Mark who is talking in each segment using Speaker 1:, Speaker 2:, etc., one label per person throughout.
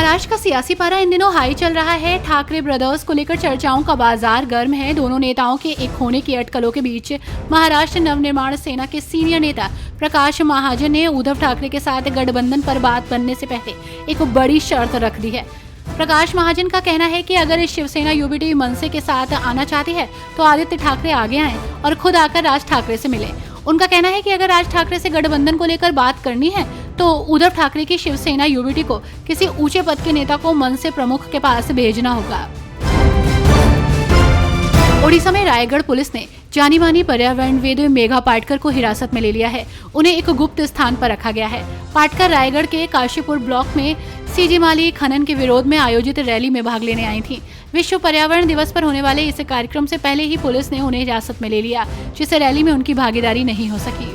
Speaker 1: महाराष्ट्र का सियासी पारा इन दिनों हाई चल रहा है। ठाकरे ब्रदर्स को लेकर चर्चाओं का बाजार गर्म है। दोनों नेताओं के एक होने की अटकलों के बीच महाराष्ट्र नवनिर्माण सेना के सीनियर नेता प्रकाश महाजन ने उद्धव ठाकरे के साथ गठबंधन पर बात बनने से पहले एक बड़ी शर्त रख दी है। प्रकाश महाजन का कहना है कि अगर शिवसेना यूबीटी मनसे के साथ आना चाहती है तो आदित्य ठाकरे आगे आएं और खुद आकर राज ठाकरे से मिले। उनका कहना है कि अगर राज ठाकरे से गठबंधन को लेकर बात करनी है तो उद्धव ठाकरे की शिवसेना यूबीटी को किसी ऊंचे पद के नेता को मनसे प्रमुख के पास भेजना होगा। ओडिशा में रायगढ़ पुलिस ने जानी मानी पर्यावरणविद मेघा पाटकर को हिरासत में ले लिया है। उन्हें एक गुप्त स्थान पर रखा गया है। पाटकर रायगढ़ के काशीपुर ब्लॉक में सीजीमाली खनन के विरोध में आयोजित रैली में भाग लेने आई थी। विश्व पर्यावरण दिवस पर होने वाले इस कार्यक्रम से पहले ही पुलिस ने उन्हें हिरासत में ले लिया, जिससे रैली में उनकी भागीदारी नहीं हो सकी।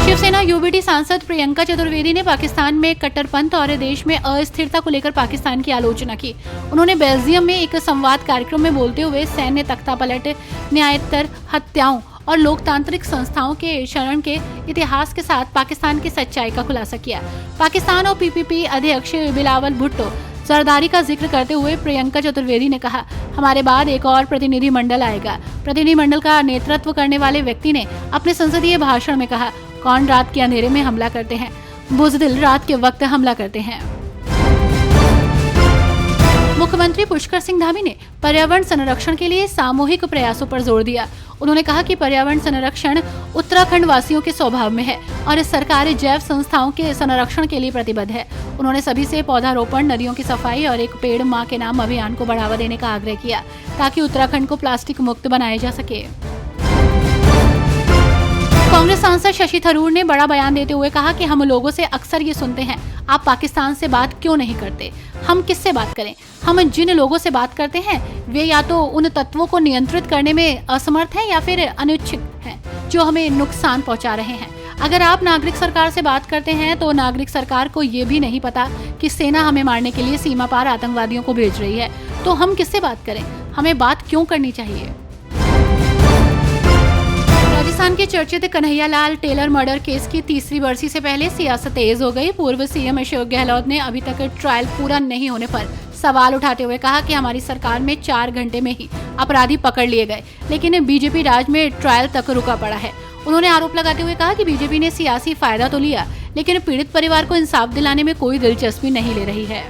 Speaker 1: शिवसेना यूबीटी सांसद प्रियंका चतुर्वेदी ने पाकिस्तान में कट्टरपंथ और देश में अस्थिरता को लेकर पाकिस्तान की आलोचना की। उन्होंने बेल्जियम में एक संवाद कार्यक्रम में बोलते हुए सैन्य तख्तापलट, न्यायोत्तर हत्याओं और लोकतांत्रिक संस्थाओं के शरण के इतिहास के साथ पाकिस्तान की सच्चाई का खुलासा किया। पाकिस्तान और पीपीपी अध्यक्ष बिलावल भुट्टो जरदारी का जिक्र करते हुए प्रियंका चतुर्वेदी ने कहा, हमारे बाद एक और प्रतिनिधिमंडल आएगा। प्रतिनिधिमंडल का नेतृत्व करने वाले व्यक्ति ने अपने संसदीय भाषण में कहा, कौन रात के अंधेरे में हमला करते हैं, बुज़दिल रात के वक्त हमला करते हैं। मुख्यमंत्री पुष्कर सिंह धामी ने पर्यावरण संरक्षण के लिए सामूहिक प्रयासों पर जोर दिया। उन्होंने कहा कि पर्यावरण संरक्षण उत्तराखंड वासियों के स्वभाव में है और सरकार जैव संस्थाओं के संरक्षण के लिए प्रतिबद्ध है। उन्होंने सभी से पौधारोपण, नदियों की सफाई और एक पेड़ मां के नाम अभियान को बढ़ावा देने का आग्रह किया, ताकि उत्तराखंड को प्लास्टिक मुक्त बनाया जा सके। कांग्रेस सांसद शशि थरूर ने बड़ा बयान देते हुए कहा कि हम लोगों से अक्सर ये सुनते हैं, आप पाकिस्तान से बात क्यों नहीं करते। हम किससे बात करें? हम जिन लोगों से बात करते हैं वे या तो उन तत्वों को नियंत्रित करने में असमर्थ हैं या फिर अनिच्छुक हैं जो हमें नुकसान पहुंचा रहे हैं। अगर आप नागरिक सरकार से बात करते हैं तो नागरिक सरकार को ये भी नहीं पता कि सेना हमें मारने के लिए सीमा पार आतंकवादियों को भेज रही है, तो हम किससे बात करें? हमें बात क्यों करनी चाहिए? राजस्थान के चर्चित कन्हैयालाल टेलर मर्डर केस की तीसरी बरसी से पहले सियासत तेज हो गई। पूर्व सीएम अशोक गहलोत ने अभी तक ट्रायल पूरा नहीं होने पर सवाल उठाते हुए कहा कि हमारी सरकार में 4 घंटे में ही अपराधी पकड़ लिए गए, लेकिन बीजेपी राज में ट्रायल तक रुका पड़ा है। उन्होंने आरोप लगाते हुए कहा कि बीजेपी ने सियासी फायदा तो लिया, लेकिन पीड़ित परिवार को इंसाफ दिलाने में कोई दिलचस्पी नहीं ले रही है।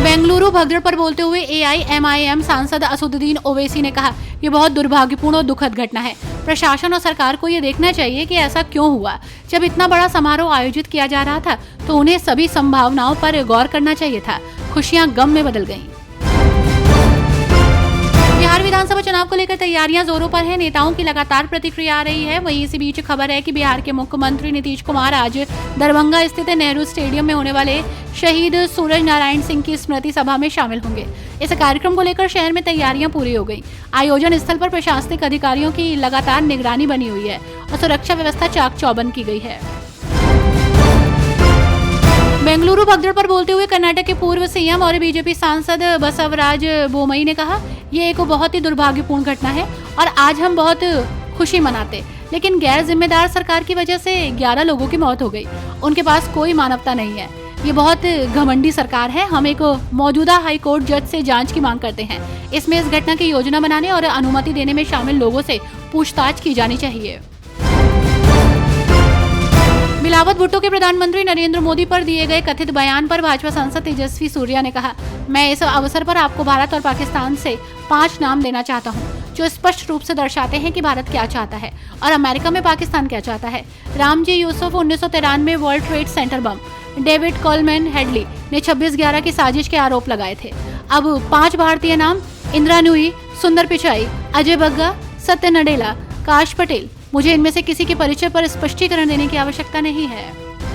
Speaker 1: बेंगलुरु भगदड़ पर बोलते हुए एआईएमआईएम सांसद असदुद्दीन ओवैसी ने कहा, ये बहुत दुर्भाग्यपूर्ण और दुखद घटना है। प्रशासन और सरकार को ये देखना चाहिए कि ऐसा क्यों हुआ। जब इतना बड़ा समारोह आयोजित किया जा रहा था तो उन्हें सभी संभावनाओं पर गौर करना चाहिए था। खुशियां गम में बदल गईं। बिहार विधानसभा चुनाव को लेकर तैयारियां जोरों पर है। नेताओं की लगातार प्रतिक्रिया आ रही है। वहीं इसी बीच खबर है कि बिहार के मुख्यमंत्री नीतीश कुमार आज दरभंगा स्थित नेहरू स्टेडियम में होने वाले शहीद सूरज नारायण सिंह की स्मृति सभा में शामिल होंगे। इस कार्यक्रम को लेकर शहर में तैयारियां पूरी हो गई। आयोजन स्थल पर प्रशासनिक अधिकारियों की लगातार निगरानी बनी हुई है और सुरक्षा व्यवस्था चाक चौबंद की गई है। बेंगलुरु भगदड़ पर बोलते हुए कर्नाटक के पूर्व सीएम और बीजेपी सांसद बसवराज बोमई ने कहा, ये एक बहुत ही दुर्भाग्यपूर्ण घटना है और आज हम बहुत खुशी मनाते, लेकिन गैर जिम्मेदार सरकार की वजह से 11 लोगों की मौत हो गई। उनके पास कोई मानवता नहीं है। ये बहुत घमंडी सरकार है। हम एक मौजूदा हाई कोर्ट जज से जांच की मांग करते हैं। इसमें इस घटना की योजना बनाने और अनुमति देने में शामिल लोगों से पूछताछ की जानी चाहिए। बिलावल भुट्टो के प्रधानमंत्री नरेंद्र मोदी पर दिए गए कथित बयान पर भाजपा सांसद तेजस्वी सूर्या ने कहा, मैं इस अवसर पर आपको भारत और पाकिस्तान से 5 नाम देना चाहता हूं, जो स्पष्ट रूप से दर्शाते हैं कि भारत क्या चाहता है और अमेरिका में पाकिस्तान क्या चाहता है। Ramzi Yousef 1993 World Trade Center bomb, David Coleman Headley ने 26/11 की साजिश के आरोप लगाए थे। अब 5 भारतीय नाम, इंदिरा नूई, सुंदर पिचाई, अजय बग्गा, सत्य नडेला, काश पटेल। मुझे इनमें से किसी के परिचय पर स्पष्टीकरण देने की आवश्यकता नहीं है।